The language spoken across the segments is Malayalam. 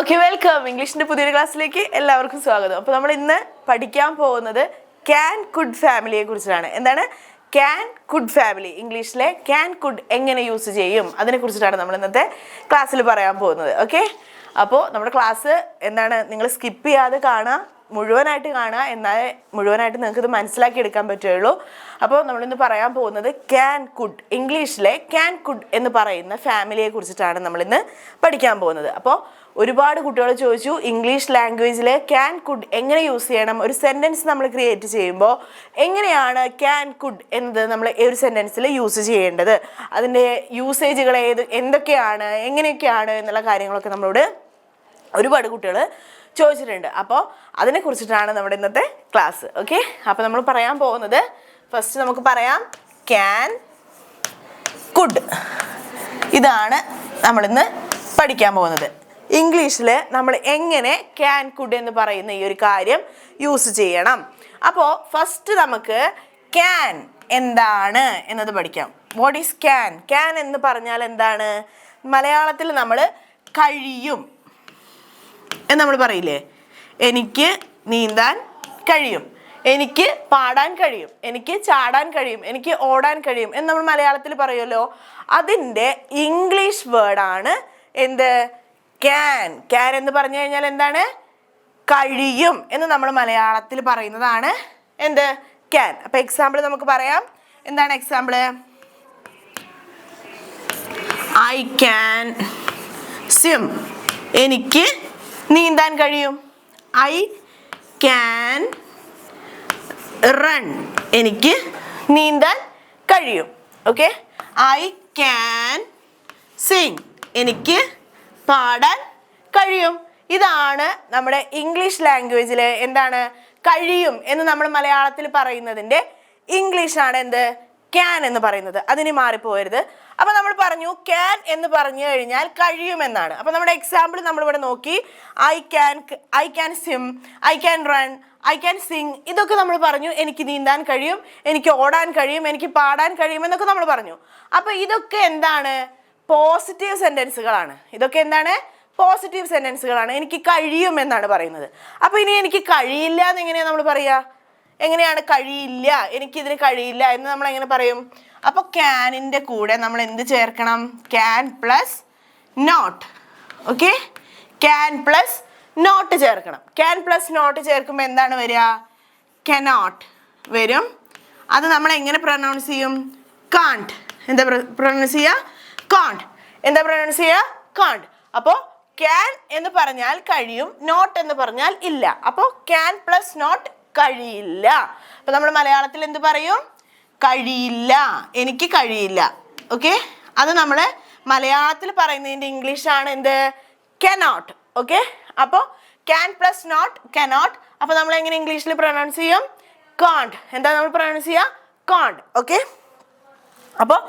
Okay, welcome. ഇംഗ്ലീഷിന്റെ പുതിയൊരു ക്ലാസ്സിലേക്ക് എല്ലാവർക്കും സ്വാഗതം. അപ്പോൾ നമ്മൾ ഇന്ന് പഠിക്കാൻ പോകുന്നത് ക്യാൻ കുഡ് ഫാമിലിയെ കുറിച്ചിട്ടാണ്. എന്താണ് ക്യാൻ കുഡ് ഫാമിലി? ഇംഗ്ലീഷിലെ ക്യാൻ കുഡ് എങ്ങനെ യൂസ് ചെയ്യും അതിനെ കുറിച്ചിട്ടാണ് നമ്മൾ ഇന്നത്തെ ക്ലാസ്സിൽ പറയാൻ പോകുന്നത്. ഓക്കെ, അപ്പോൾ നമ്മുടെ ക്ലാസ് എന്താണ്, നിങ്ങൾ സ്കിപ്പ് ചെയ്യാതെ കാണുക, മുഴുവനായിട്ട് കാണുക, എന്നാലേ മുഴുവനായിട്ട് നിങ്ങൾക്ക് ഇത് മനസ്സിലാക്കി എടുക്കാൻ പറ്റുകയുള്ളൂ. അപ്പോൾ നമ്മളിന്ന് പറയാൻ പോകുന്നത് ക്യാൻ കുഡ്, ഇംഗ്ലീഷിലെ ക്യാൻ കുഡ് എന്ന് പറയുന്ന ഫാമിലിയെ കുറിച്ചിട്ടാണ് നമ്മളിന്ന് പഠിക്കാൻ പോകുന്നത്. അപ്പോൾ ഒരുപാട് കുട്ടികൾ ചോദിച്ചു, ഇംഗ്ലീഷ് ലാംഗ്വേജിൽ ക്യാൻ കുഡ് എങ്ങനെ യൂസ് ചെയ്യണം, ഒരു സെൻറ്റൻസ് നമ്മൾ ക്രിയേറ്റ് ചെയ്യുമ്പോൾ എങ്ങനെയാണ് ക്യാൻ കുഡ് എന്നത് നമ്മൾ ഒരു സെൻറ്റൻസിൽ യൂസ് ചെയ്യേണ്ടത്, അതിൻ്റെ യൂസേജുകൾ എന്തൊക്കെയാണ്, എങ്ങനെയൊക്കെയാണ് എന്നുള്ള കാര്യങ്ങളൊക്കെ നമ്മളോട് ഒരുപാട് കുട്ടികൾ ചോദിച്ചിട്ടുണ്ട്. അപ്പോൾ അതിനെക്കുറിച്ചിട്ടാണ് നമ്മുടെ ഇന്നത്തെ ക്ലാസ്. ഓക്കെ, അപ്പോൾ നമ്മൾ പറയാൻ പോകുന്നത് ഫസ്റ്റ് നമുക്ക് പറയാം ക്യാൻ കുഡ്. ഇതാണ് നമ്മളിന്ന് പഠിക്കാൻ പോകുന്നത്. ഇംഗ്ലീഷിൽ നമ്മൾ എങ്ങനെ ക്യാൻ കുഡ് എന്ന് പറയുന്ന ഈ ഒരു കാര്യം യൂസ് ചെയ്യണം. അപ്പോൾ ഫസ്റ്റ് നമുക്ക് ക്യാൻ എന്താണ് എന്നത് പഠിക്കാം. What is can? ക്യാൻ എന്ന് പറഞ്ഞാൽ എന്താണ്? മലയാളത്തിൽ നമ്മൾ കഴിയും എന്ന് നമ്മൾ പറയില്ലേ, എനിക്ക് നീന്താൻ കഴിയും, എനിക്ക് പാടാൻ കഴിയും, എനിക്ക് ചാടാൻ കഴിയും, എനിക്ക് ഓടാൻ കഴിയും എന്ന് നമ്മൾ മലയാളത്തിൽ പറയുമല്ലോ. അതിൻ്റെ ഇംഗ്ലീഷ് വേർഡാണ് എന്ത്? ക്യാൻ. ക്യാൻ എന്ന് പറഞ്ഞു കഴിഞ്ഞാൽ എന്താണ്? കഴിയും എന്ന് നമ്മൾ മലയാളത്തിൽ പറയുന്നതാണ് എന്ത്? ക്യാൻ. അപ്പം എക്സാമ്പിൾ നമുക്ക് പറയാം. എന്താണ് എക്സാമ്പിൾ? I can swim. എനിക്ക് നീന്താൻ കഴിയും. I can run. എനിക്ക് നീന്താൻ കഴിയും. ഓക്കെ. I can Singh. എനിക്ക് പാടാൻ കഴിയും. ഇതാണ് നമ്മുടെ ഇംഗ്ലീഷ് ലാംഗ്വേജിൽ എന്താണ് കഴിയും എന്ന് നമ്മൾ മലയാളത്തിൽ പറയുന്നതിൻ്റെ ഇംഗ്ലീഷാണ് എന്ത്? ക്യാൻ എന്ന് പറയുന്നത്. അതിന് മാറിപ്പോകരുത്. അപ്പോൾ നമ്മൾ പറഞ്ഞു ക്യാൻ എന്ന് പറഞ്ഞു കഴിഞ്ഞാൽ കഴിയുമെന്നാണ്. അപ്പോൾ നമ്മുടെ എക്സാമ്പിൾ നമ്മളിവിടെ നോക്കി. I can swim, I can run, I can Singh. ഇതൊക്കെ നമ്മൾ പറഞ്ഞു. എനിക്ക് നീന്താൻ കഴിയും, എനിക്ക് ഓടാൻ കഴിയും, എനിക്ക് പാടാൻ കഴിയും എന്നൊക്കെ നമ്മൾ പറഞ്ഞു. അപ്പോൾ ഇതൊക്കെ എന്താണ്? പോസിറ്റീവ് സെൻറ്റൻസുകളാണ്. ഇതൊക്കെ എന്താണ്? പോസിറ്റീവ് സെൻറ്റൻസുകളാണ്. എനിക്ക് കഴിയും എന്നാണ് പറയുന്നത്. അപ്പോൾ ഇനി എനിക്ക് കഴിയില്ല എന്ന് എങ്ങനെയാണ് നമ്മൾ പറയുക? എങ്ങനെയാണ് കഴിയില്ല, എനിക്കിതിന് കഴിയില്ല എന്ന് നമ്മൾ എങ്ങനെ പറയും? അപ്പോൾ ക്യാനിൻ്റെ കൂടെ നമ്മൾ എന്ത് ചേർക്കണം? Can plus not. Okay, can plus not ചേർക്കണം. ക്യാൻ പ്ലസ് നോട്ട് ചേർക്കുമ്പോൾ എന്താണ് വരിക? കനോട്ട് വരും. അത് നമ്മൾ എങ്ങനെ പ്രൊനൗൺസ് ചെയ്യും? കാണ്ട്. എന്താ പ്രൊനൗൺസ് ചെയ്യുക? കാണ്ട്. എന്താ പ്രൊനൗൺസ് ചെയ്യുക? കാണ്ട്. അപ്പോൾ ക്യാൻ എന്ന് പറഞ്ഞാൽ കഴിയും, നോട്ട് എന്ന് പറഞ്ഞാൽ ഇല്ല. അപ്പോൾ ക്യാൻ പ്ലസ് നോട്ട് കഴിയില്ല. അപ്പൊ നമ്മൾ മലയാളത്തിൽ എന്ത് പറയും? കഴിയില്ല, എനിക്ക് കഴിയില്ല. ഓക്കെ, അത് നമ്മൾ മലയാളത്തിൽ പറയുന്നതിൻ്റെ ഇംഗ്ലീഷാണ് എന്ത്? കനോട്ട്. ഓക്കെ, അപ്പോൾ ക്യാൻ പ്ലസ് നോട്ട് കനോട്ട്. അപ്പോൾ നമ്മൾ എങ്ങനെ ഇംഗ്ലീഷിൽ പ്രൊനൗൺസ് ചെയ്യും? കാണ്ട്. എന്താ നമ്മൾ പ്രൊനൗൺസ് ചെയ്യുക? കാണ്ട്. ഓക്കെ, അപ്പോൾ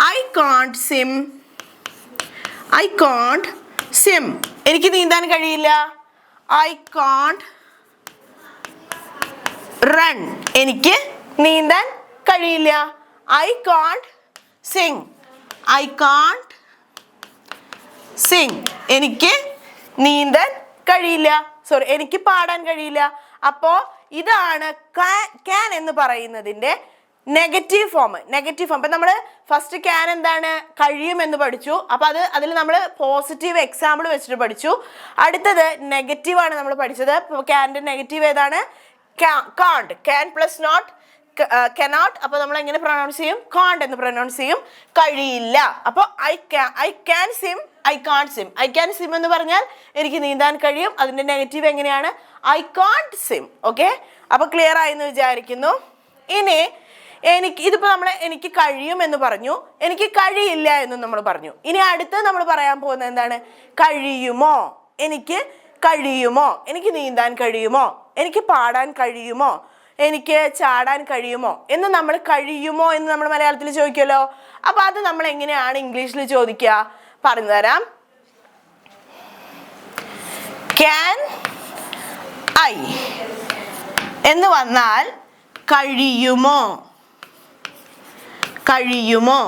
I can't swim. I can't swim. എനിക്ക് നീന്താൻ കഴിയില്ല. I can't run. എനിക്ക് നീന്താൻ കഴിയില്ല. I can't Singh. I can't Singh. എനിക്ക് നീന്താൻ കഴിയില്ല. സോറി, എനിക്ക് പാടാൻ കഴിയില്ല. അപ്പോൾ ഇതാണ് ക്യാൻ എന്ന് പറയുന്നതിൻ്റെ നെഗറ്റീവ് ഫോം. Negative form. അപ്പം നമ്മൾ ഫസ്റ്റ് ക്യാൻ എന്താണ്? കഴിയുമെന്ന് പഠിച്ചു. അപ്പോൾ അതിൽ നമ്മൾ പോസിറ്റീവ് എക്സാമ്പിൾ വെച്ചിട്ട് പഠിച്ചു. അടുത്തത് നെഗറ്റീവാണ് നമ്മൾ പഠിച്ചത്. അപ്പോൾ ക്യാൻ്റെ നെഗറ്റീവ് ഏതാണ്? Can't. Can plus not cannot. അപ്പോൾ നമ്മൾ എങ്ങനെ പ്രൊനൗൺസ് ചെയ്യും? കാണ്ട് എന്ന് പ്രൊനൗൺസ് ചെയ്യും. കഴിയില്ല. അപ്പോൾ I can swim, I can't swim. I can swim എന്ന് പറഞ്ഞാൽ എനിക്ക് നീന്താൻ കഴിയും. അതിൻ്റെ നെഗറ്റീവ് എങ്ങനെയാണ്? I can't swim. ഓക്കെ, അപ്പോൾ ക്ലിയർ ആയി എന്ന് വിചാരിക്കുന്നു. ഇനി എനിക്ക് കഴിയും എന്ന് പറഞ്ഞു, എനിക്ക് കഴിയില്ല എന്ന് നമ്മൾ പറഞ്ഞു. ഇനി അടുത്ത് നമ്മൾ പറയാൻ പോകുന്നത് എന്താണ്? കഴിയുമോ? എനിക്ക് കഴിയുമോ? എനിക്ക് നീന്താൻ കഴിയുമോ? എനിക്ക് പാടാൻ കഴിയുമോ? എനിക്ക് ചാടാൻ കഴിയുമോ എന്ന് നമ്മൾ കഴിയുമോ എന്ന് നമ്മൾ മലയാളത്തിൽ ചോദിക്കുമല്ലോ. അപ്പോൾ അത് നമ്മൾ എങ്ങനെയാണ് ഇംഗ്ലീഷിൽ ചോദിക്കുക? പറഞ്ഞു തരാം. ക്യാൻ ഐ എന്ന് വന്നാൽ കഴിയുമോ, കഴിയുമോ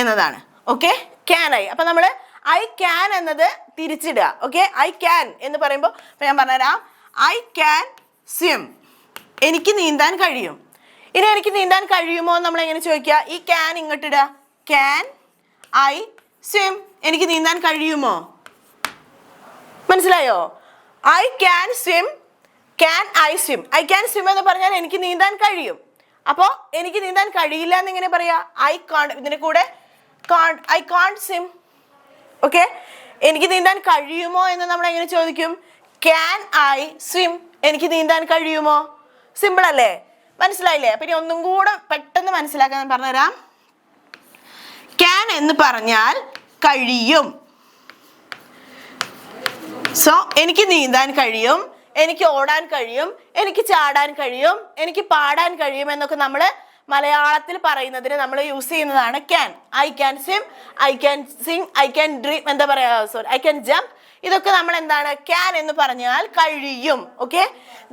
എന്നതാണ്. Okay, can I. അപ്പം നമ്മൾ ഐ ക്യാൻ എന്നത് തിരിച്ചിടുക. ഓക്കെ, ഐ ക്യാൻ എന്ന് പറയുമ്പോൾ ഞാൻ പറഞ്ഞുതരാം. ഐ ക്യാൻ സ്വിം, എനിക്ക് നീന്താൻ കഴിയും. ഇനി എനിക്ക് നീന്താൻ കഴിയുമോ എന്ന് നമ്മൾ എങ്ങനെ ചോദിക്കുക? ഈ ക്യാൻ ഇങ്ങോട്ടിടുക. ക്യാൻ ഐ സ്വിം, എനിക്ക് നീന്താൻ കഴിയുമോ? മനസ്സിലായോ? I can swim, can I swim. I can swim എന്ന് പറഞ്ഞാൽ എനിക്ക് നീന്താൻ കഴിയും. അപ്പോൾ എനിക്ക് നീന്താൻ കഴിയില്ല എന്നിങ്ങനെ പറയാ? ഐ കാണ്ട്, ഇതിന്റെ കൂടെ ഐ കാണ്ട് സ്വിം. ഓക്കെ, എനിക്ക് നീന്താൻ കഴിയുമോ എന്ന് നമ്മൾ എങ്ങനെ ചോദിക്കും? ക്യാൻ ഐ സ്വിം, എനിക്ക് നീന്താൻ കഴിയുമോ? സിമ്പിൾ അല്ലേ? മനസ്സിലായില്ലേ? അപ്പൊ ഇനി ഒന്നും കൂടെ പെട്ടെന്ന് മനസ്സിലാക്കാൻ ഞാൻ പറഞ്ഞുതരാം. ക്യാൻ എന്ന് പറഞ്ഞാൽ കഴിയും. സോ എനിക്ക് നീന്താൻ കഴിയും, എനിക്ക് ഓടാൻ കഴിയും, എനിക്ക് ചാടാൻ കഴിയും, എനിക്ക് പാടാൻ കഴിയും എന്നൊക്കെ നമ്മൾ മലയാളത്തിൽ പറയുന്നതിന് നമ്മൾ യൂസ് ചെയ്യുന്നതാണ് can. I can swim, I can sing, I can dream, എന്താ പറയാ, സോറി, ഐ ക്യാൻ ജംപ്. ഇതൊക്കെ നമ്മൾ എന്താണ്? ക്യാൻ എന്ന് പറഞ്ഞാൽ കഴിയും. ഓക്കെ,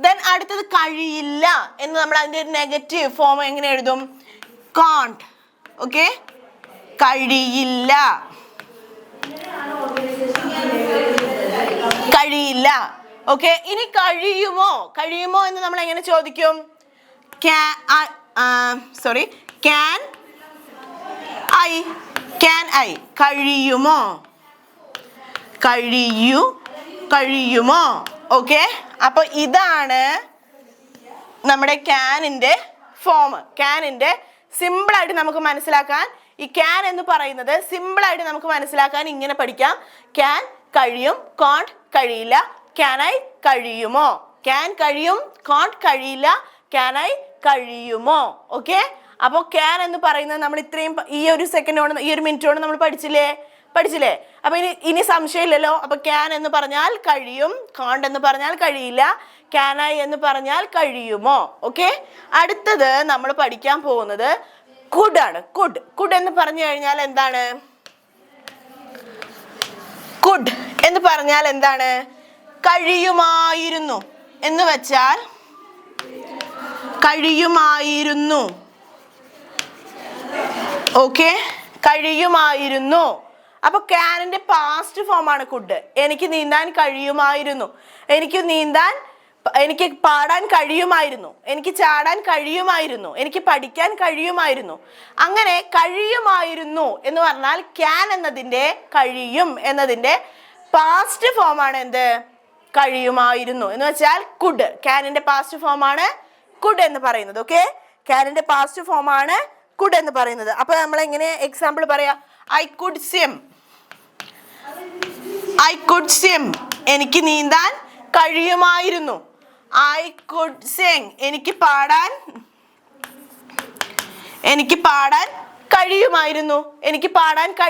ദെൻ അടുത്തത് കഴിയില്ല എന്ന് നമ്മൾ അതിന്റെ ഒരു നെഗറ്റീവ് ഫോം എങ്ങനെ എഴുതും? കാണ്ട്. ഓക്കെ, കഴിയില്ല, കഴിയില്ല. ഓക്കെ, ഇനി കഴിയുമോ? കഴിയുമോ എന്ന് നമ്മൾ എങ്ങനെ ചോദിക്കും? ക്യാൻ ഐ, കഴിയുമോ? കഴിയുമോ? ഓക്കെ, അപ്പൊ ഇതാണ് നമ്മുടെ ക്യാനിന്റെ ഫോം. ക്യാനിന്റെ സിമ്പിൾ ആയിട്ട് നമുക്ക് മനസ്സിലാക്കാൻ, ഈ ക്യാൻ എന്ന് പറയുന്നത് സിമ്പിൾ ആയിട്ട് നമുക്ക് മനസ്സിലാക്കാൻ ഇങ്ങനെ പഠിക്കാം. ക്യാൻ കഴിയും, കോണ്ട് കഴിയില്ല, ക്യാൻ ഐ കഴിയുമോ? ക്യാൻ കഴിയും, കോണ്ട് കഴിയില്ല, ക്യാൻ ഐ കഴിയുമോ? ഓക്കെ, അപ്പോൾ ക്യാൻ എന്ന് പറയുന്നത് നമ്മൾ ഇത്രയും ഈ ഒരു സെക്കൻഡോട്, ഈ ഒരു മിനിറ്റോട് നമ്മൾ പഠിച്ചില്ലേ? അപ്പൊ ഇനി സംശയമില്ലല്ലോ. അപ്പൊ ക്യാൻ എന്ന് പറഞ്ഞാൽ കഴിയും, കോണ്ട് എന്ന് പറഞ്ഞാൽ കഴിയില്ല, ക്യാൻ ഐ എന്ന് പറഞ്ഞാൽ കഴിയുമോ? ഓക്കെ, അടുത്തത് നമ്മൾ പഠിക്കാൻ പോകുന്നത് കുഡ് ആണ്. കുഡ് എന്ന് പറഞ്ഞു കഴിഞ്ഞാൽ എന്താണ്? കുഡ് എന്ന് പറഞ്ഞാൽ എന്താണ്? കഴിയുമായിരുന്നു എന്ന് വെച്ചാൽ കഴിയുമായിരുന്നു. ഓക്കെ, കഴിയുമായിരുന്നു. അപ്പൊ ക്യാനിന്റെ പാസ്റ്റ് ഫോം ആണ് കുഡ്. എനിക്ക് നീന്താൻ കഴിയുമായിരുന്നു, എനിക്ക് പാടാൻ കഴിയുമായിരുന്നു, എനിക്ക് ചാടാൻ കഴിയുമായിരുന്നു, എനിക്ക് പഠിക്കാൻ കഴിയുമായിരുന്നു. അങ്ങനെ കഴിയുമായിരുന്നു എന്ന് പറഞ്ഞാൽ ക്യാൻ എന്നതിന്റെ, കഴിയും എന്നതിന്റെ പാസ്റ്റ് ഫോം ആണ് എന്ത്? കഴിയുമായിരുന്നു എന്ന് വെച്ചാൽ കുഡ്. ക്യാനിന്റെ പാസ്റ്റ് ഫോം ആണ് കുഡ് എന്ന് പറയുന്നത്. ഓക്കെ, ക്യാനിന്റെ പാസ്റ്റ് ഫോം ആണ് കുഡ് എന്ന് പറയുന്നത്. അപ്പൊ നമ്മൾ എങ്ങനെ എക്സാമ്പിൾ പറയാ? ഐ കുഡ് സ്വിം, എനിക്ക് നീന്താൻ കഴിയുമായിരുന്നു. ഐ കുഡ് സിംഗ്, എനിക്ക് പാടാൻ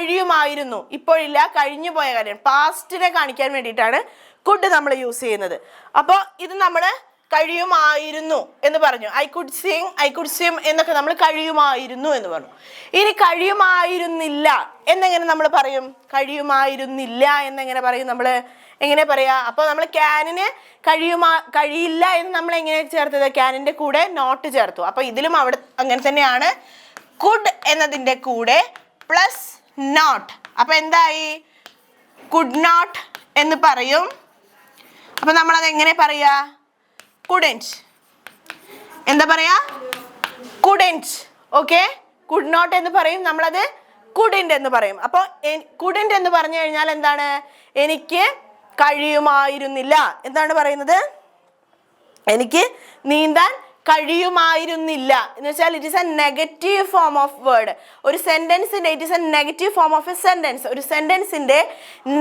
കഴിയുമായിരുന്നു. ഇപ്പോഴില്ല, കഴിഞ്ഞു പോയ കാര്യം, പാസ്റ്റിനെ കാണിക്കാൻ വേണ്ടിയിട്ടാണ് കുഡ് നമ്മൾ യൂസ് ചെയ്യുന്നത്. അപ്പോൾ ഇത് നമ്മൾ കഴിയുമായിരുന്നു എന്ന് പറഞ്ഞു. I could Singh, I could swim എന്നൊക്കെ നമ്മൾ കഴിയുമായിരുന്നു എന്ന് പറഞ്ഞു. ഇനി കഴിയുമായിരുന്നില്ല എന്നെങ്ങനെ നമ്മൾ പറയും? കഴിയുമായിരുന്നില്ല എന്നെങ്ങനെ പറയും? നമ്മൾ എങ്ങനെ പറയാ? അപ്പോൾ നമ്മൾ ക്യാനിന് കഴിയില്ല എന്ന് നമ്മൾ എങ്ങനെ ചേർത്തത്? ക്യാനിന്റെ കൂടെ നോട്ട് ചേർത്തു. അപ്പൊ ഇതിലും അവിടെ അങ്ങനെ തന്നെയാണ്. കുഡ് എന്നതിന്റെ കൂടെ പ്ലസ് നോട്ട്. അപ്പൊ എന്തായി? കുഡ് നോട്ട് എന്ന് പറയും. അപ്പൊ നമ്മളത് എങ്ങനെ പറയാ? കുഡന്റ്. എന്താ പറയാ? കുഡന്റ്. ഓക്കെ, കുഡ് നോട്ട് എന്ന് പറയും, നമ്മളത് കുഡന്റ് എന്ന് പറയും. അപ്പൊ കുഡന്റ് എന്ന് പറഞ്ഞു കഴിഞ്ഞാൽ എന്താണ്? എനിക്ക് കഴിയുമായിരുന്നില്ല. എന്താണ് പറയുന്നത്? എനിക്ക് നീന്താൻ കഴിയുമായിരുന്നില്ല എന്ന് വെച്ചാൽ it is a negative form of word. ഒരു സെന്റൻസിന്റെ it is a negative form of a sentence. ഒരു സെന്റൻസിന്റെ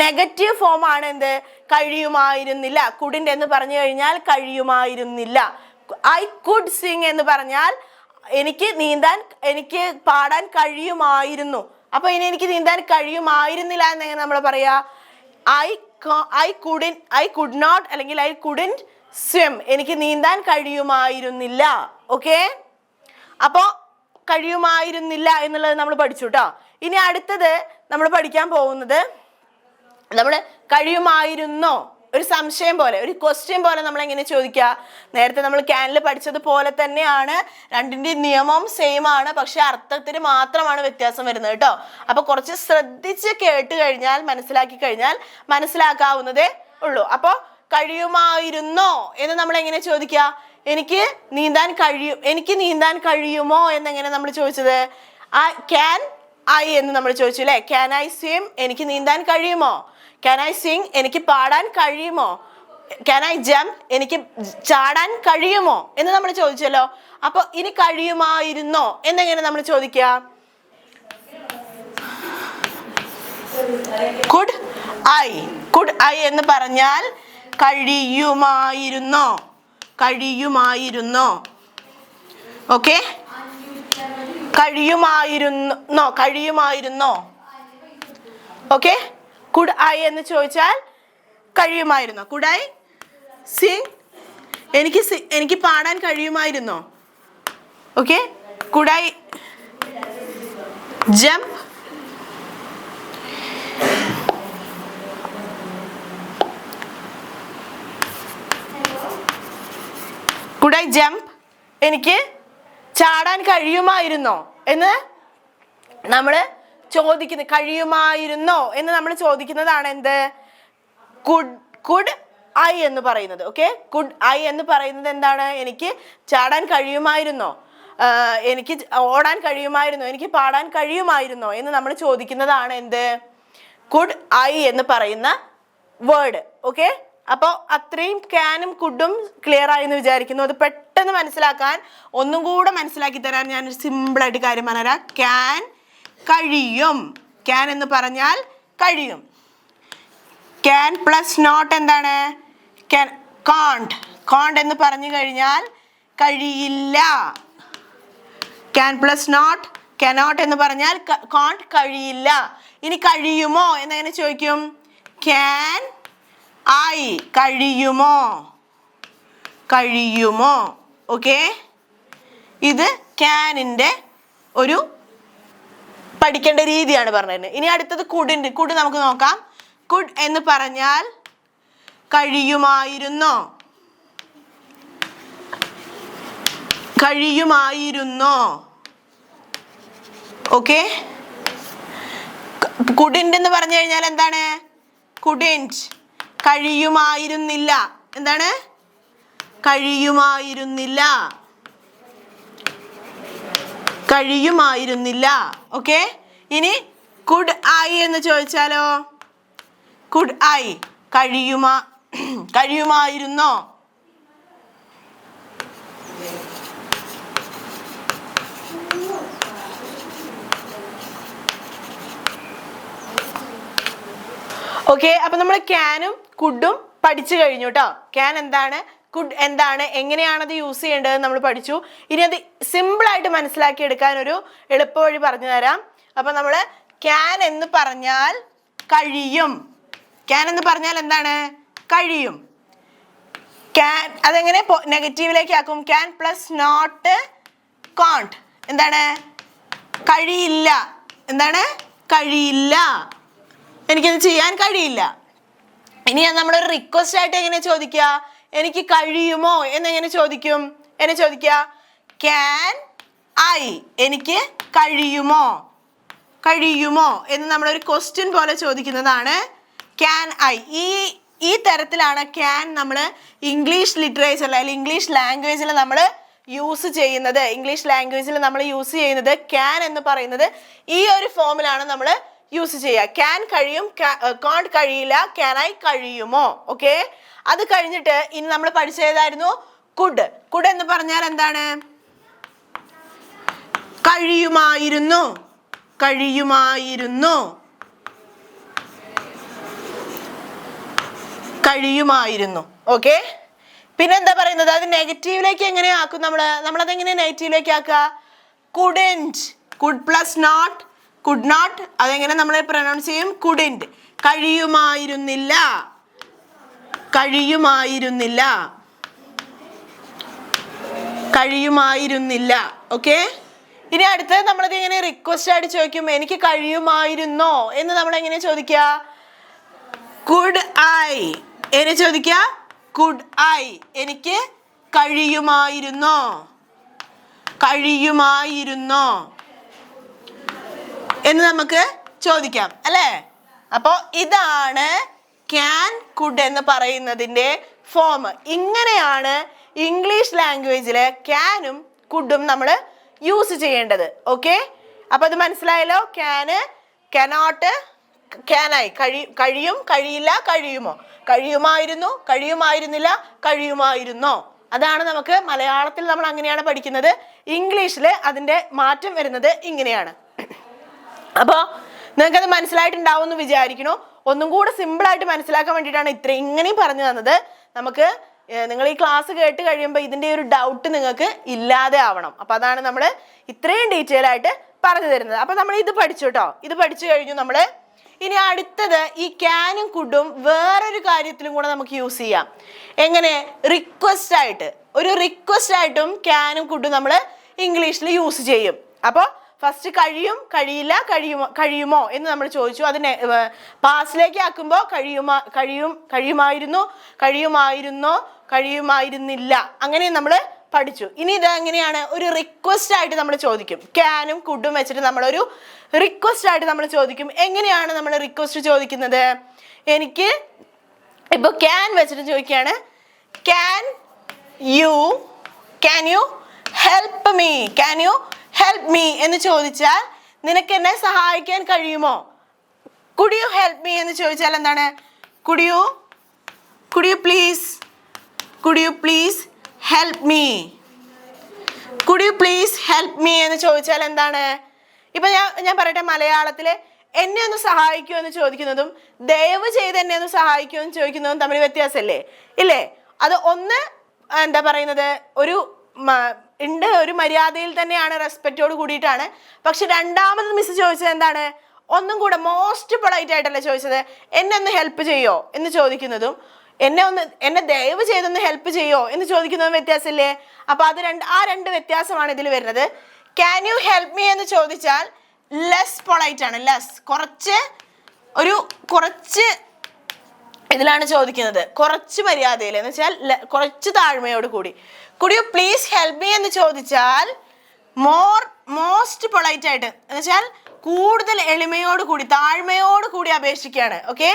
നെഗറ്റീവ് ഫോം ആണ് എന്ത്? കഴിയുമായിരുന്നില്ല. കുഡിന്റ് എന്ന് പറഞ്ഞു കഴിഞ്ഞാൽ കഴിയുമായിരുന്നില്ല. ഐ കുഡ് സിംഗ് എന്ന് പറഞ്ഞാൽ എനിക്ക് പാടാൻ കഴിയുമായിരുന്നു. അപ്പൊ ഇനി എനിക്ക് നീന്താൻ കഴിയുമായിരുന്നില്ല എന്നെങ്ങനെ നമ്മൾ പറയാ? ഐ കുഡ് നോട്ട് അല്ലെങ്കിൽ ഐ കുഡന്റ് സ്വിം, എനിക്ക് നീന്താൻ കഴിയുമായിരുന്നില്ല. ഓക്കെ, അപ്പോ കഴിയുമായിരുന്നില്ല എന്നുള്ളത് നമ്മൾ പഠിച്ചു കേട്ടോ. ഇനി അടുത്തത് നമ്മൾ പഠിക്കാൻ പോകുന്നത് നമ്മൾ കഴിയുമായിരുന്നോ ഒരു സംശയം പോലെ, ഒരു ക്വസ്റ്റ്യൻ പോലെ നമ്മൾ എങ്ങനെ ചോദിക്കുക? നേരത്തെ നമ്മൾ ക്യാനിൽ പഠിച്ചതുപോലെ തന്നെയാണ്, രണ്ടിന്റെ നിയമം സെയിം ആണ്, പക്ഷെ അർത്ഥത്തിന് മാത്രമാണ് വ്യത്യാസം വരുന്നത് കേട്ടോ. അപ്പൊ കുറച്ച് ശ്രദ്ധിച്ച് കേട്ട് കഴിഞ്ഞാൽ, മനസ്സിലാക്കി കഴിഞ്ഞാൽ മനസ്സിലാക്കാവുന്നതേ ഉള്ളൂ. അപ്പൊ കഴിയുമായിരുന്നോ എന്ന് നമ്മൾ എങ്ങനെ ചോദിക്കുക? എനിക്ക് നീന്താൻ കഴിയുമോ എന്നെങ്ങനെ നമ്മൾ ചോദിച്ചത്? ക്യാൻ ഐ എന്ന് നമ്മൾ ചോദിച്ചു അല്ലെ? ക്യാൻ ഐ സ്വിം, എനിക്ക് നീന്താൻ കഴിയുമോ? ക്യാൻ ഐ സിംഗ്, എനിക്ക് പാടാൻ കഴിയുമോ? ക്യാൻ ഐ ജംപ്, എനിക്ക് ചാടാൻ കഴിയുമോ എന്ന് നമ്മൾ ചോദിച്ചല്ലോ. അപ്പൊ ഇനി കഴിയുമായിരുന്നോ എന്നെങ്ങനെ നമ്മൾ ചോദിക്കുക? കുഡ് ഐ എന്ന് പറഞ്ഞാൽ കഴിയുമായിരുന്നോ, ഓക്കെ? കഴിയുമായിരുന്നോ, ഓക്കെ? കുഡ് ഐ എന്ന് ചോദിച്ചാൽ കഴിയുമായിരുന്നോ? കുഡ് ഐ സിംഗ്, എനിക്ക് പാടാൻ കഴിയുമായിരുന്നോ? ഓക്കെ? കുഡ് ഐ ജംപ്, എനിക്ക് ചാടാൻ കഴിയുമായിരുന്നോ എന്ന് നമ്മൾ ചോദിക്കുന്നത്. കഴിയുമായിരുന്നോ എന്ന് നമ്മൾ ചോദിക്കുന്നതാണ് എന്ത്? കുഡ് ഐ എന്ന് പറയുന്നത്. ഓക്കെ? കുഡ് ഐ എന്ന് പറയുന്നത് എന്താണ്? എനിക്ക് ചാടാൻ കഴിയുമായിരുന്നോ, എനിക്ക് ഓടാൻ കഴിയുമായിരുന്നോ, എനിക്ക് പാടാൻ കഴിയുമായിരുന്നോ എന്ന് നമ്മൾ ചോദിക്കുന്നതാണ് എന്ത്? കുഡ് ഐ എന്ന് പറയുന്ന വേർഡ്. ഓക്കെ? അപ്പോൾ അത്രയും ക്യാനും കുഡും ക്ലിയർ ആയി എന്ന് വിചാരിക്കുന്നു. അത് പെട്ടെന്ന് മനസ്സിലാക്കാൻ ഒന്നും കൂടെ മനസ്സിലാക്കി തരാൻ ഞാനൊരു സിമ്പിളായിട്ട് കാര്യം പറഞ്ഞുതരാം. ക്യാൻ കഴിയും. ക്യാൻ എന്ന് പറഞ്ഞാൽ കഴിയും. ക്യാൻ പ്ലസ് നോട്ട് എന്താണ്? കാണ്ട് എന്ന് പറഞ്ഞു കഴിഞ്ഞാൽ കഴിയില്ല. ക്യാൻ പ്ലസ് നോട്ട് കനോട്ട് എന്ന് പറഞ്ഞാൽ കാണ്ട് കഴിയില്ല. ഇനി കഴിയുമോ എന്നെങ്ങനെ ചോദിക്കും? ക്യാൻ ഐ, കഴിയുമോ. ഓക്കെ? ഇത് ക്യാനിൻ്റെ ഒരു പഠിക്കേണ്ട രീതിയാണ് പറഞ്ഞത്. ഇനി അടുത്തത് കുഡിൻ്റെ. കുഡ് നമുക്ക് നോക്കാം. കുഡ് എന്ന് പറഞ്ഞാൽ കഴിയുമായിരുന്നോ, ഓക്കെ? കുഡിൻ്റ് എന്ന് പറഞ്ഞു കഴിഞ്ഞാൽ എന്താണ്? കുഡിൻ്റ്, കഴിയുമായിരുന്നില്ല. എന്താണ്? കഴിയുമായിരുന്നില്ല. ഓക്കെ? ഇനി കുഡ് ഐ എന്ന് ചോദിച്ചാലോ? കുഡ് ഐ, കഴിയുമായിരുന്നോ? ഓക്കെ? അപ്പൊ നമ്മൾ ക്യാനും കുഡും പഠിച്ചു കഴിഞ്ഞു കേട്ടോ. ക്യാൻ എന്താണ്, കുഡ് എന്താണ്, എങ്ങനെയാണത് യൂസ് ചെയ്യേണ്ടത് നമ്മൾ പഠിച്ചു. ഇനി അത് സിമ്പിളായിട്ട് മനസ്സിലാക്കി എടുക്കാൻ ഒരു എളുപ്പ വഴി പറഞ്ഞു തരാം. അപ്പൊ നമ്മൾ ക്യാൻ എന്ന് പറഞ്ഞാൽ കഴിയും. ക്യാൻ എന്ന് പറഞ്ഞാൽ എന്താണ്? കഴിയും. ക്യാൻ അതെങ്ങനെ നെഗറ്റീവിലേക്ക് ആക്കും? ക്യാൻ പ്ലസ് നോട്ട് കാണ്ട്, എന്താണ്? കഴിയില്ല. എന്താണ്? കഴിയില്ല, എനിക്കത് ചെയ്യാൻ കഴിയില്ല. ഇനി നമ്മളൊരു റിക്വസ്റ്റ് ആയിട്ട് എങ്ങനെ ചോദിക്കുക? എനിക്ക് കഴിയുമോ എന്നെങ്ങനെ ചോദിക്കും? എന്നെ ചോദിക്കുക? ക്യാൻ ഐ, എനിക്ക് കഴിയുമോ എന്ന് നമ്മളൊരു ക്വസ്റ്റ്യൻ പോലെ ചോദിക്കുന്നതാണ് ക്യാൻ ഐ. ഈ തരത്തിലാണ് ക്യാൻ നമ്മൾ ഇംഗ്ലീഷ് ലിറ്ററേച്ചറിൽ അല്ലെങ്കിൽ ഇംഗ്ലീഷ് ലാംഗ്വേജിൽ നമ്മൾ യൂസ് ചെയ്യുന്നത്. ഇംഗ്ലീഷ് ലാംഗ്വേജിൽ നമ്മൾ യൂസ് ചെയ്യുന്നത് ക്യാൻ എന്ന് പറയുന്നത് ഈ ഒരു ഫോമിലാണ് നമ്മൾ യൂസ് ചെയ്യുക. ക്യാൻ കഴിയും, കാണ്ട് കഴിയില്ല, ക്യാൻ ഐ കഴിയുമോ. ഓക്കെ? അത് കഴിഞ്ഞിട്ട് ഇനി നമ്മൾ പഠിച്ചതായിരുന്നു കുഡ്. കുഡ് എന്ന് പറഞ്ഞാൽ എന്താണ്? കഴിയുമായിരുന്നു. ഓക്കെ? പിന്നെ എന്താ പറയുന്നത്? അത് നെഗറ്റീവിലേക്ക് എങ്ങനെ ആക്കും? നമ്മളതെങ്ങനെ നെഗറ്റീവിലേക്ക് ആക്കുക? Couldn't, could plus not could not, അതെങ്ങനെ നമ്മൾ പ്രൊനൗൺസ് ചെയ്യും? കുഡിന്റ്. കഴിയുമായിരുന്നില്ല. ഓക്കെ? ഇനി അടുത്തത് നമ്മളത് എങ്ങനെ റിക്വസ്റ്റ് ആയിട്ട് ചോദിക്കും? എനിക്ക് കഴിയുമായിരുന്നോ എന്ന് നമ്മൾ എങ്ങനെ ചോദിക്കുക? കുഡ് ഐ, എന്നെ ചോദിക്കുക കുഡ് ഐ, എനിക്ക് കഴിയുമായിരുന്നോ, കഴിയുമായിരുന്നോ എന്ന് നമുക്ക് ചോദിക്കാം അല്ലേ. അപ്പോൾ ഇതാണ് ക്യാൻ കുഡ് എന്ന് പറയുന്നതിൻ്റെ ഫോം. ഇങ്ങനെയാണ് ഇംഗ്ലീഷ് ലാംഗ്വേജില് ക്യാനും കുഡും നമ്മൾ യൂസ് ചെയ്യേണ്ടത്. ഓക്കെ, അപ്പൊ അത് മനസ്സിലായല്ലോ. ക്യാന്, കനോട്ട്, ക്യാനായി, കഴിയും, കഴിയില്ല, കഴിയുമോ, കഴിയുമായിരുന്നു, കഴിയുമായിരുന്നില്ല, കഴിയുമായിരുന്നോ. അതാണ് നമുക്ക് മലയാളത്തിൽ നമ്മൾ അങ്ങനെയാണ് പഠിക്കുന്നത്. ഇംഗ്ലീഷിൽ അതിൻ്റെ മാറ്റം വരുന്നത് ഇങ്ങനെയാണ്. അപ്പോൾ നിങ്ങൾക്കത് മനസ്സിലായിട്ടുണ്ടാവും എന്ന് വിചാരിക്കണു. ഒന്നും കൂടെ സിമ്പിളായിട്ട് മനസ്സിലാക്കാൻ വേണ്ടിയിട്ടാണ് ഇങ്ങനെയും പറഞ്ഞു തന്നത്. നമുക്ക് നിങ്ങൾ ഈ ക്ലാസ് കേട്ട് കഴിയുമ്പോൾ ഇതിൻ്റെ ഒരു ഡൗട്ട് നിങ്ങൾക്ക് ഇല്ലാതെ ആവണം. അപ്പം അതാണ് നമ്മൾ ഇത്രയും ഡീറ്റെയിൽ ആയിട്ട് പറഞ്ഞു തരുന്നത്. അപ്പം നമ്മൾ ഇത് പഠിച്ചു കേട്ടോ. ഇത് പഠിച്ചു കഴിഞ്ഞു നമ്മൾ. ഇനി അടുത്തത് ഈ ക്യാനും കുഡും വേറൊരു കാര്യത്തിലും കൂടെ നമുക്ക് യൂസ് ചെയ്യാം. എങ്ങനെ? റിക്വസ്റ്റ് ആയിട്ട്. ഒരു റിക്വസ്റ്റ് ആയിട്ടും ക്യാനും കുഡും നമ്മൾ ഇംഗ്ലീഷിൽ യൂസ് ചെയ്യും. അപ്പോൾ ഫസ്റ്റ് കഴിയും, കഴിയില്ല, കഴിയുമോ എന്ന് നമ്മൾ ചോദിച്ചു. അതിനെ പാസ്റ്റിലേക്ക് ആക്കുമ്പോൾ കഴിയുമായിരുന്നു, കഴിയുമായിരുന്നോ, കഴിയുമായിരുന്നില്ല, അങ്ങനെ നമ്മൾ പഠിച്ചു. ഇനി ഇത് എങ്ങനെയാണ്? ഒരു റിക്വസ്റ്റ് ആയിട്ട് നമ്മൾ ചോദിക്കും. ക്യാനും കുഡും വെച്ചിട്ട് നമ്മളൊരു റിക്വസ്റ്റ് ആയിട്ട് നമ്മൾ ചോദിക്കും. എങ്ങനെയാണ് നമ്മൾ റിക്വസ്റ്റ് ചോദിക്കുന്നത്? എനിക്ക് ഇപ്പോൾ ക്യാൻ വെച്ചിട്ട് ചോദിക്കുകയാണ്, can you help me, can you help me എന്ന് ചോദിച്ചാൽ നിനക്ക് എന്നെ സഹായിക്കാൻ കഴിയുമോ? കുഡ് യു ഹെൽപ്പ് മീ എന്ന് ചോദിച്ചാൽ എന്താണ്? Could you please help me, could you please help me എന്ന് ചോദിച്ചാൽ എന്താണ്? ഇപ്പൊ ഞാൻ പറയട്ടെ, മലയാളത്തില് എന്നെ ഒന്ന് സഹായിക്കുമോ എന്ന് ചോദിക്കുന്നതും ദയവ് ചെയ്ത് എന്നെ ഒന്ന് സഹായിക്കുമോ എന്ന് ചോദിക്കുന്നതും തമ്മിൽ വ്യത്യാസമല്ലേ? ഇല്ലേ? അത് ഒന്ന് എന്താ പറയുന്നത്, ഒരു മര്യാദയിൽ തന്നെയാണ്, റെസ്പെക്റ്റോട് കൂടിയിട്ടാണ്. പക്ഷെ രണ്ടാമത് മിസ് ചോദിച്ചത് എന്താണ്? ഒന്നും കൂടെ മോസ്റ്റ് പൊളൈറ്റ് ആയിട്ടല്ലേ ചോദിച്ചത്. എന്നെ ഒന്ന് ഹെൽപ്പ് ചെയ്യോ എന്ന് ചോദിക്കുന്നതും എന്നെ ദയവ് ചെയ്തൊന്ന് ഹെൽപ്പ് ചെയ്യോ എന്ന് ചോദിക്കുന്നതും വ്യത്യാസമില്ലേ? അപ്പൊ ആ രണ്ട് വ്യത്യാസമാണ് ഇതിൽ വരുന്നത്. ക്യാൻ യു ഹെൽപ്പ് മീ എന്ന് ചോദിച്ചാൽ ലെസ് പൊളൈറ്റ് ആണ്. കുറച്ച് ഇതിലാണ് ചോദിക്കുന്നത്, കുറച്ച് മര്യാദയിൽ എന്ന് വെച്ചാൽ കുറച്ച് താഴ്മയോട് കൂടി. Could you please help me എന്ന് ചോദിച്ചാൽ മോസ്റ്റ് പൊളൈറ്റ് ആയിട്ട്, എന്ന് വെച്ചാൽ കൂടുതൽ എളിമയോട് കൂടി, താഴ്മയോട് കൂടി അപേക്ഷിക്കുകയാണ്. ഓക്കെ,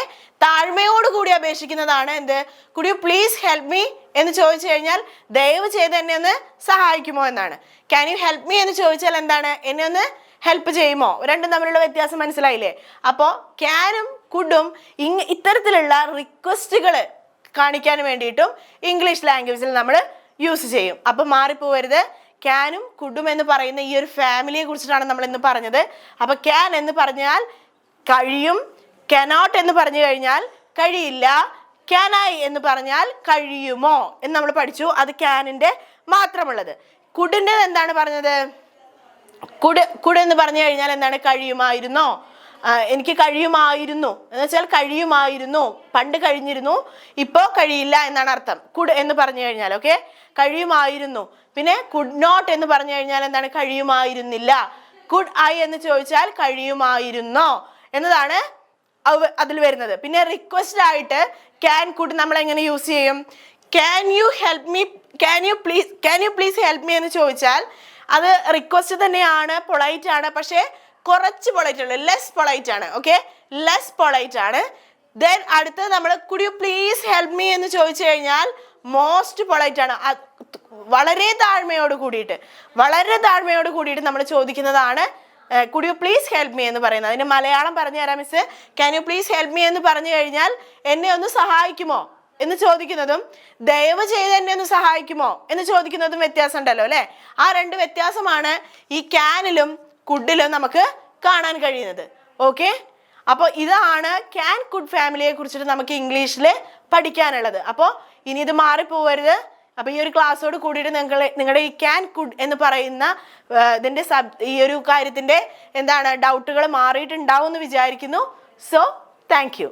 താഴ്മയോട് കൂടി അപേക്ഷിക്കുന്നതാണ് എന്ത്? Could you please help me എന്ന് ചോദിച്ചു കഴിഞ്ഞാൽ ദയവ് ചെയ്ത് എന്നെ ഒന്ന് സഹായിക്കുമോ എന്നാണ്. ക്യാൻ യു ഹെൽപ്പ് മീ എന്ന് ചോദിച്ചാൽ എന്താണ്? എന്നെ ഒന്ന് ഹെൽപ്പ് ചെയ്യുമോ? രണ്ടും തമ്മിലുള്ള വ്യത്യാസം മനസ്സിലായില്ലേ? അപ്പോൾ ക്യാനും കുഡും ഇത്തരത്തിലുള്ള റിക്വസ്റ്റുകൾ കാണിക്കാൻ വേണ്ടിയിട്ടും ഇംഗ്ലീഷ് ലാംഗ്വേജിൽ നമ്മൾ യൂസ് ചെയ്യും. അപ്പം മാറിപ്പോവരുത്. ക്യാനും കുഡും എന്ന് പറയുന്ന ഈ ഒരു ഫാമിലിയെ കുറിച്ചിട്ടാണ് നമ്മൾ ഇന്ന് പറഞ്ഞത്. അപ്പൊ ക്യാൻ എന്ന് പറഞ്ഞാൽ കഴിയും, കനോട്ട് എന്ന് പറഞ്ഞു കഴിഞ്ഞാൽ കഴിയില്ല, ക്യാൻ ഐ എന്ന് പറഞ്ഞാൽ കഴിയുമോ എന്ന് നമ്മൾ പഠിച്ചു. അത് ക്യാനിന്റെ മാത്രമുള്ളത്. കുഡിന്റെ എന്താണ് പറഞ്ഞത്? കുഡ് എന്ന് പറഞ്ഞു കഴിഞ്ഞാൽ എന്താണ്? കഴിയുമായിരുന്നോ, എനിക്ക് കഴിയുമായിരുന്നു എന്ന് വെച്ചാൽ കഴിയുമായിരുന്നു, പണ്ട് കഴിഞ്ഞിരുന്നു, ഇപ്പോ കഴിയില്ല എന്നാണ് അർത്ഥം കുഡ് എന്ന് പറഞ്ഞു കഴിഞ്ഞാൽ. ഓക്കെ, കഴിയുമായിരുന്നു. പിന്നെ കുഡ് നോട്ട് എന്ന് പറഞ്ഞു കഴിഞ്ഞാൽ എന്താണ്? കഴിയുമായിരുന്നില്ല. കുഡ് ഐ എന്ന് ചോദിച്ചാൽ കഴിയുമായിരുന്നോ എന്നതാണ് അതിൽ വരുന്നത്. പിന്നെ റിക്വസ്റ്റ് ആയിട്ട് ക്യാൻ കുഡ് നമ്മൾ എങ്ങനെ യൂസ് ചെയ്യും? Can you help me, can you please help me എന്ന് ചോദിച്ചാൽ അത് റിക്വസ്റ്റ് തന്നെയാണ്, പൊളൈറ്റ് ആണ്, പക്ഷേ കുറച്ച് പൊളൈറ്റ് ആണ്, ലെസ് പൊളൈറ്റ് ആണ്. ഓക്കെ, ലെസ് പൊളൈറ്റ് ആണ്. ദെൻ അടുത്തത് നമ്മൾ could you please help me എന്ന് ചോദിച്ചു കഴിഞ്ഞാൽ മോസ്റ്റ് പൊളൈറ്റ് ആണ്, വളരെ താഴ്മയോട് കൂടിയിട്ട് നമ്മൾ ചോദിക്കുന്നതാണ് could you please help me എന്ന് പറയുന്നത്. അതിന് മലയാളം പറഞ്ഞു തരാം miss. Can you please help me എന്ന് പറഞ്ഞു കഴിഞ്ഞാൽ എന്നെ ഒന്ന് സഹായിക്കുമോ എന്ന് ചോദിക്കുന്നതും ദയവ് ചെയ്ത് എന്നെ ഒന്ന് സഹായിക്കുമോ എന്ന് ചോദിക്കുന്നതും വ്യത്യാസം ഉണ്ടല്ലോ അല്ലെ? ആ രണ്ട് വ്യത്യാസമാണ് ഈ ക്യാനിലും കുഡിലും നമുക്ക് കാണാൻ കഴിയുന്നത്. ഓക്കെ, അപ്പോൾ ഇതാണ് ക്യാൻ കുഡ് ഫാമിലിയെ കുറിച്ചിട്ട് നമുക്ക് ഇംഗ്ലീഷിൽ പഠിക്കാനുള്ളത്. അപ്പോൾ ഇനി ഇത് മാറിപ്പോവരുത്. അപ്പോൾ ഈ ഒരു ക്ലാസ്സോട് കൂടിയിട്ട് നിങ്ങളുടെ ഈ ക്യാൻ കുഡ് എന്ന് പറയുന്ന ഇതിൻ്റെ ഈ ഒരു കാര്യത്തിൻ്റെ എന്താണ് ഡൗട്ടുകൾ മാറിയിട്ടുണ്ടാവും എന്ന് വിചാരിക്കുന്നു. So thank you.